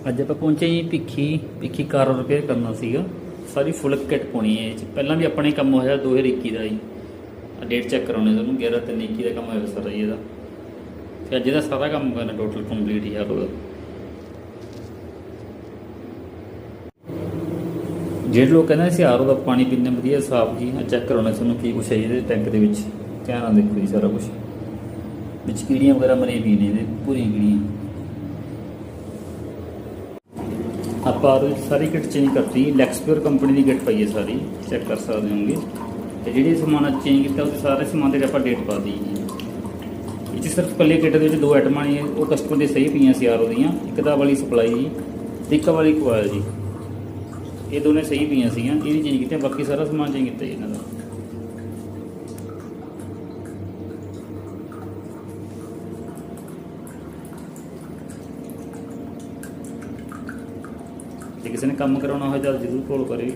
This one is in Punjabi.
ਅੱਜ ਆਪਾਂ ਪਹੁੰਚੇ ਜੀ ਭਿੱਖੀ ਕਾਰ ਰਿਪੇਅਰ ਕਰਨਾ ਸੀਗਾ। ਸਾਰੀ ਫੁੱਲ ਕਿੱਟ ਪਾਉਣੀ ਹੈ। ਇਹ 'ਚ ਪਹਿਲਾਂ ਵੀ ਆਪਣੇ ਕੰਮ ਹੋਇਆ 2021 ਦਾ ਜੀ। ਡੇਟ ਚੈੱਕ ਕਰਾਉਣੀ ਤੁਹਾਨੂੰ 11/3/21 ਦਾ ਕੰਮ ਹੋਇਆ ਸਾਰਾ ਜੀ ਇਹਦਾ। ਤੇ ਅੱਜ ਇਹਦਾ ਸਾਰਾ ਕੰਮ ਕਰਨਾ ਟੋਟਲ ਕੰਪਲੀਟ ਹੀ ਹੋਊਗਾ। ਜਿਹੜੇ ਲੋਕ ਕਹਿੰਦੇ ਸੀ ਆਰਓ ਦਾ ਪਾਣੀ ਪੀਣਾ ਵਧੀਆ ਸਾਫ਼ ਜੀ, ਚੈੱਕ ਕਰਾਉਣਾ ਤੁਹਾਨੂੰ ਕੀ ਕੁਛ ਹੈ ਇਹਦੇ ਟੈਂਕ ਦੇ ਵਿੱਚ। ਧਿਆਨ ਨਾਲ ਦੇਖੋ ਜੀ ਸਾਰਾ ਕੁਛ, ਵਿੱਚ ਕੀੜੀਆਂ ਵਗੈਰਾ ਮਰੀਆਂ ਵੀ ਨੇ ਇਹਦੇ, ਪੂਰੀਆਂ ਕੀੜੀਆਂ। ਆਪਾਂ ਸਾਰੀ ਕਿੱਟ ਚੇਂਜ ਕਰਤੀ। ਲੈਕਸਪਿਓਰ ਕੰਪਨੀ ਦੀ ਕਿੱਟ ਪਾਈ ਹੈ ਸਾਰੀ, ਚੈੱਕ ਕਰ ਸਕਦੇ ਹੋਗੇ। ਤੇ ਜਿਹੜੇ ਸਮਾਨ ਚੇਂਜ ਕੀਤਾ ਉਹਦੇ ਸਾਰੇ ਸਮਾਨ 'ਤੇ ਆਪਾਂ ਡੇਟ ਪਾ ਦਿੱਤੀ ਜੀ। ਇਹ 'ਚ ਸਿਰਫ ਇਕੱਲੇ ਕਿੱਟ ਦੇ ਵਿੱਚ 2 ਆਈਟਮਾਂ ਨੇ, ਉਹ ਕਸਟਮਰ ਦੇ ਸਹੀ ਪਈਆਂ ਸੀ ਆਰਓ ਦੀਆਂ। ਇੱਕ ਦਾ ਵਾਲੀ ਸਪਲਾਈ ਜੀ ਤੇ ਇੱਕ ਵਾਲੀ ਕੋਇਲ ਜੀ, ਇਹ ਦੋਨੇ ਸਹੀ ਪਈਆਂ ਸੀਗੀਆਂ। ਇਹ ਨਹੀਂ ਚੇਂਜ ਕੀਤੀਆਂ, ਬਾਕੀ ਸਾਰਾ ਸਮਾਨ ਚੇਂਜ ਕੀਤਾ ਜੀ ਇਹਨਾਂ ਦਾ। ਜੇ ਕਿਸੇ ਨੇ ਕੰਮ ਕਰਾਉਣਾ ਹੋਵੇ ਤਾਂ ਜ਼ਰੂਰ ਕਾਲ ਕਰੇ।